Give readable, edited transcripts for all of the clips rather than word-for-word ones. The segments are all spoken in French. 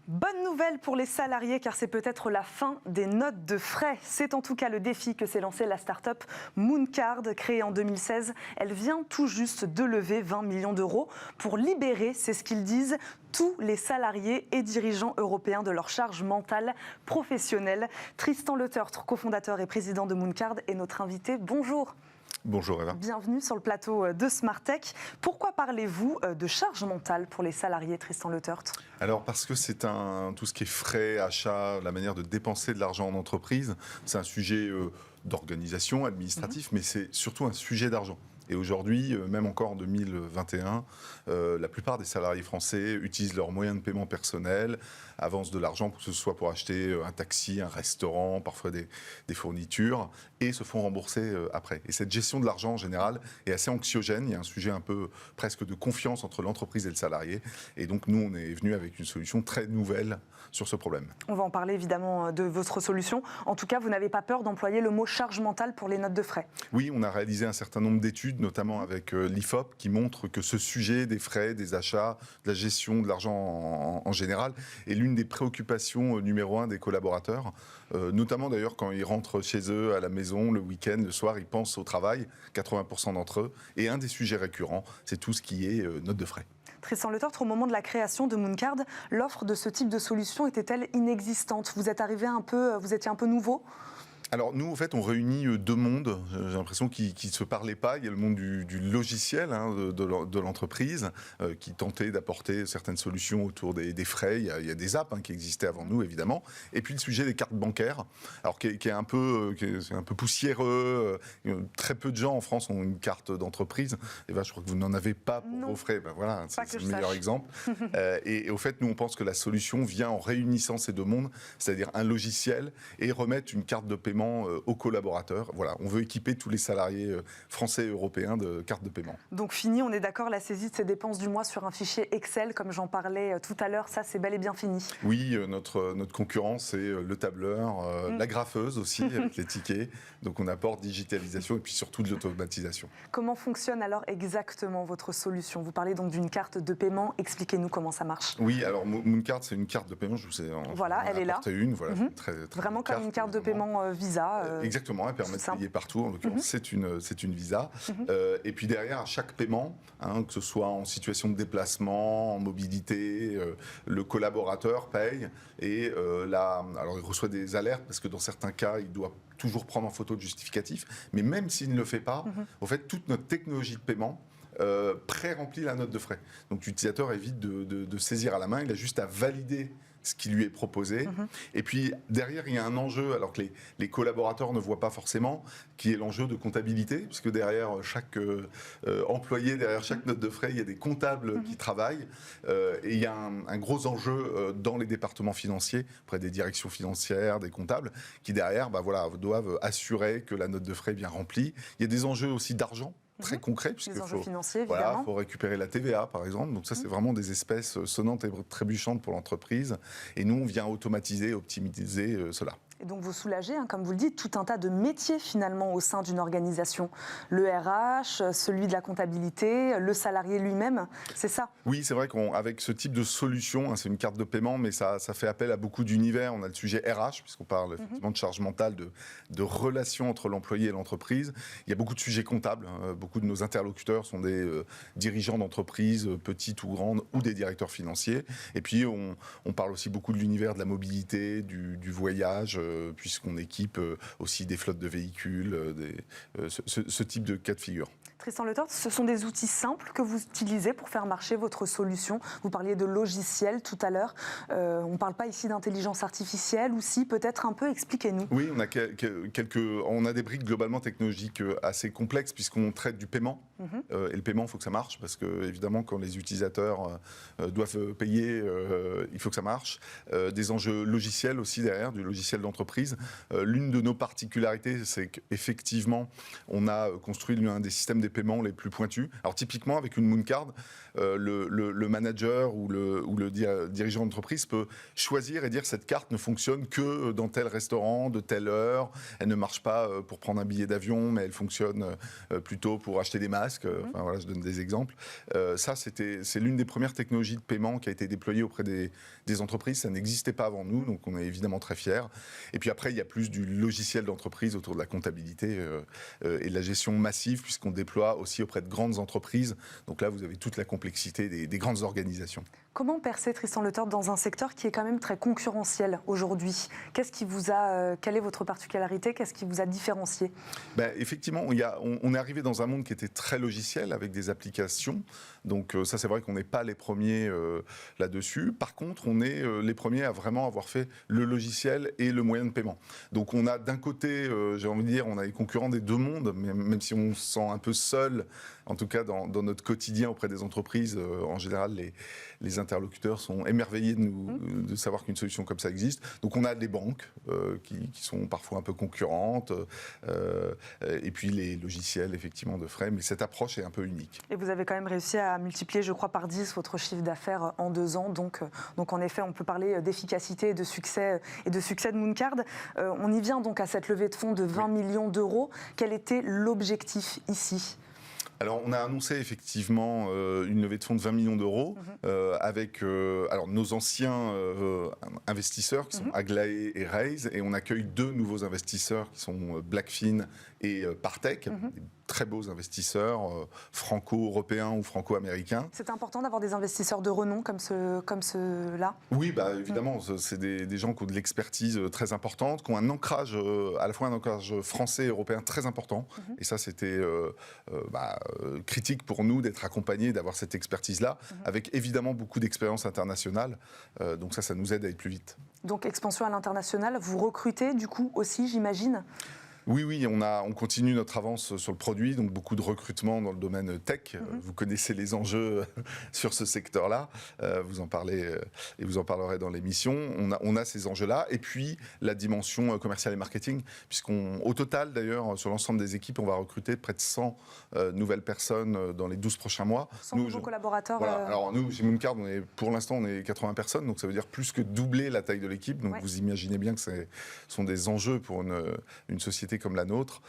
Bonne nouvelle pour les salariés car c'est peut-être la fin des notes de frais. C'est en tout cas le défi que s'est lancé la start-up Mooncard, créée en 2016. Elle vient tout juste de lever 20 millions d'euros pour libérer, c'est ce qu'ils disent, tous les salariés et dirigeants européens de leur charge mentale professionnelle. Tristan Letertre, cofondateur et président de Mooncard, est notre invité. Bonjour. Bonjour Eva. Bienvenue sur le plateau de Smartech. Pourquoi parlez-vous de charge mentale pour les salariés, Tristan Letertre ? Alors parce que c'est tout ce qui est frais, achats, la manière de dépenser de l'argent en entreprise, c'est un sujet d'organisation administratif, mais c'est surtout un sujet d'argent. Et aujourd'hui, même encore en 2021, la plupart des salariés français utilisent leurs moyens de paiement personnels, avancent de l'argent, que ce soit pour acheter un taxi, un restaurant, parfois des fournitures, et se font rembourser après. Et cette gestion de l'argent en général est assez anxiogène. Il y a un sujet un peu presque de confiance entre l'entreprise et le salarié. Et donc nous, on est venu avec une solution très nouvelle sur ce problème. On va en parler évidemment de votre solution. En tout cas, vous n'avez pas peur d'employer le mot charge mentale pour les notes de frais. Oui, on a réalisé un certain nombre d'études, notamment avec l'IFOP, qui montre que ce sujet des frais, des achats, de la gestion de l'argent en général est l'une des préoccupations numéro 1 des collaborateurs, notamment d'ailleurs quand ils rentrent chez eux à la maison le week-end, le soir, ils pensent au travail, 80% d'entre eux, et un des sujets récurrents, c'est tout ce qui est notes de frais. Tristan Letertre, au moment de la création de Mooncard, l'offre de ce type de solution était-elle inexistante ? Vous étiez un peu nouveau ? Alors nous, en fait, on réunit deux mondes, j'ai l'impression qu'ils ne se parlaient pas. Il y a le monde du logiciel de l'entreprise qui tentait d'apporter certaines solutions autour des frais. Il y a des apps qui existaient avant nous, évidemment. Et puis le sujet des cartes bancaires, alors qui est un peu poussiéreux. Très peu de gens en France ont une carte d'entreprise. Et je crois que vous n'en avez pas pour vos frais. Voilà, c'est le meilleur exemple. Et au fait, nous, on pense que la solution vient en réunissant ces deux mondes, c'est-à-dire un logiciel et remettre une carte de paiement aux collaborateurs. Voilà, on veut équiper tous les salariés français et européens de cartes de paiement. Donc fini, on est d'accord, la saisie de ces dépenses du mois sur un fichier Excel, comme j'en parlais tout à l'heure, ça c'est bel et bien fini. Oui, notre concurrent c'est le tableur, la graffeuse aussi avec les tickets. Donc on apporte digitalisation et puis surtout de l'automatisation. Comment fonctionne alors exactement votre solution ? Vous parlez donc d'une carte de paiement, expliquez-nous comment ça marche. Oui, alors Mooncard c'est une carte de paiement, je vous ai voilà, elle est là. Une, voilà, très vraiment comme une carte de paiement Visa. Exactement, elle permet de payer partout, en l'occurrence c'est une Visa. Et puis derrière, à chaque paiement, que ce soit en situation de déplacement, en mobilité, le collaborateur paye et alors il reçoit des alertes parce que dans certains cas, il doit toujours prendre en photo le justificatif, mais même s'il ne le fait pas, au fait, toute notre technologie de paiement pré-remplit la note de frais. Donc l'utilisateur évite de saisir à la main, il a juste à valider ce qui lui est proposé. Et puis derrière, il y a un enjeu, alors que les collaborateurs ne voient pas forcément, qui est l'enjeu de comptabilité, puisque derrière chaque employé, derrière chaque note de frais, il y a des comptables qui travaillent. Et il y a un gros enjeu dans les départements financiers, auprès des directions financières, des comptables, qui derrière doivent assurer que la note de frais est bien remplie. Il y a des enjeux aussi d'argent, très concret, puisqu'il faut récupérer la TVA, par exemple. Donc ça, c'est vraiment des espèces sonnantes et trébuchantes pour l'entreprise. Et nous, on vient automatiser, optimiser cela. Et donc vous soulagez, comme vous le dites, tout un tas de métiers finalement au sein d'une organisation. Le RH, celui de la comptabilité, le salarié lui-même, c'est ça ? Oui, c'est vrai qu'avec ce type de solution, c'est une carte de paiement, mais ça fait appel à beaucoup d'univers. On a le sujet RH, puisqu'on parle effectivement de charge mentale, de relations entre l'employé et l'entreprise. Il y a beaucoup de sujets comptables. Beaucoup de nos interlocuteurs sont des dirigeants d'entreprises, petites ou grandes, ou des directeurs financiers. Et puis on parle aussi beaucoup de l'univers de la mobilité, du voyage, puisqu'on équipe aussi des flottes de véhicules, ce type de cas de figure. Tristan Letertre, ce sont des outils simples que vous utilisez pour faire marcher votre solution. Vous parliez de logiciel tout à l'heure. On ne parle pas ici d'intelligence artificielle ou si, peut-être un peu, expliquez-nous. Oui, on a des briques globalement technologiques assez complexes puisqu'on traite du paiement. Et le paiement, il faut que ça marche parce que, évidemment, quand les utilisateurs doivent payer, il faut que ça marche. Des enjeux logiciels aussi derrière, du logiciel d'entreprise. entreprises. L'une de nos particularités, c'est qu'effectivement, on a construit l'un des systèmes des paiements les plus pointus. Alors typiquement, avec une Mooncard, le manager ou le dirigeant d'entreprise peut choisir et dire cette carte ne fonctionne que dans tel restaurant, de telle heure. Elle ne marche pas pour prendre un billet d'avion, mais elle fonctionne plutôt pour acheter des masques. Enfin, voilà, je donne des exemples. Ça, c'est l'une des premières technologies de paiement qui a été déployée auprès des entreprises. Ça n'existait pas avant nous, donc on est évidemment très fiers. Et puis après, il y a plus du logiciel d'entreprise autour de la comptabilité et de la gestion massive, puisqu'on déploie aussi auprès de grandes entreprises. Donc là, vous avez toute la complexité des grandes organisations. Comment percer, Tristan Letort, dans un secteur qui est quand même très concurrentiel aujourd'hui? Quelle est votre particularité? Qu'est-ce qui vous a différencié? Effectivement, on est arrivé dans un monde qui était très logiciel, avec des applications. Donc ça, c'est vrai qu'on n'est pas les premiers là-dessus. Par contre, on est les premiers à vraiment avoir fait le logiciel et le moyen de paiement. Donc on a d'un côté, j'ai envie de dire, on a les concurrents des deux mondes, même si on se sent un peu seul, en tout cas dans notre quotidien auprès des entreprises. En général, les interlocuteurs sont émerveillés de savoir qu'une solution comme ça existe. Donc on a des banques qui sont parfois un peu concurrentes, et puis les logiciels effectivement de frais, mais cette approche est un peu unique. Et vous avez quand même réussi à multiplier, je crois, par 10 votre chiffre d'affaires en 2 ans. Donc en effet, on peut parler d'efficacité et de succès de Mooncard. On y vient donc à cette levée de fonds de 20 millions d'euros. Quel était l'objectif ici ? Alors, on a annoncé effectivement une levée de fonds de 20 millions d'euros avec nos anciens investisseurs qui sont Aglaé et Raise, et on accueille 2 nouveaux investisseurs qui sont Blackfin et Partech, des très beaux investisseurs franco-européens ou franco-américains. C'est important d'avoir des investisseurs de renom comme ceux-là? Oui, évidemment, c'est des gens qui ont de l'expertise très importante, qui ont un ancrage, à la fois un ancrage français et européen très important, et ça c'était critique pour nous d'être accompagnés, d'avoir cette expertise-là, avec évidemment beaucoup d'expérience internationale. Donc ça nous aide à aller plus vite. Donc expansion à l'international, vous recrutez du coup aussi, j'imagine ? Oui, on continue notre avance sur le produit, donc beaucoup de recrutement dans le domaine tech. Vous connaissez les enjeux sur ce secteur-là, vous en parlez et vous en parlerez dans l'émission. On a ces enjeux-là, et puis la dimension commerciale et marketing, puisqu'au total d'ailleurs, sur l'ensemble des équipes, on va recruter près de 100 nouvelles personnes dans les 12 prochains mois. 100 nouveaux collaborateurs. Voilà. Alors nous, chez Mooncard, pour l'instant, on est 80 personnes, donc ça veut dire plus que doubler la taille de l'équipe. Donc vous imaginez bien que ce sont des enjeux pour une société comme la nôtre,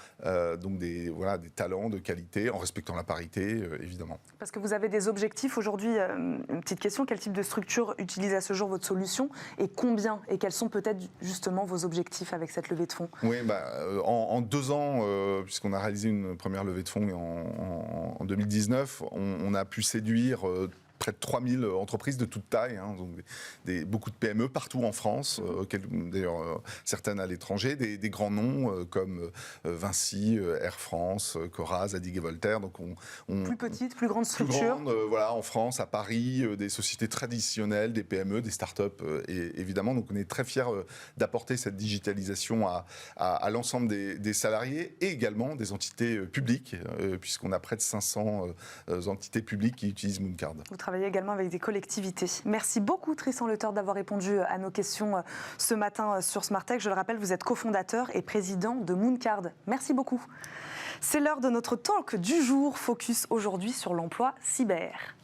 donc des talents de qualité, en respectant la parité, évidemment. Parce que vous avez des objectifs aujourd'hui. Une petite question, quel type de structure utilise à ce jour votre solution, et combien, et quels sont peut-être justement vos objectifs avec cette levée de fonds? Oui, en 2 ans, puisqu'on a réalisé une première levée de fonds en 2019, on a pu séduire près de 3000 entreprises de toute taille, donc beaucoup de PME partout en France, d'ailleurs certaines à l'étranger, des grands noms comme Vinci, Air France, Cora, Zadig & Voltaire. Donc plus petites, plus grandes structures. En France, à Paris, des sociétés traditionnelles, des PME, des startups, et évidemment. Donc on est très fiers d'apporter cette digitalisation à l'ensemble des salariés, et également des entités publiques, puisqu'on a près de 500 entités publiques qui utilisent Mooncard. Vous travaillez également avec des collectivités. Merci beaucoup, Tristan Letort, d'avoir répondu à nos questions ce matin sur Smart Tech. Je le rappelle, vous êtes cofondateur et président de Mooncard. Merci beaucoup. C'est l'heure de notre talk du jour, focus aujourd'hui sur l'emploi cyber.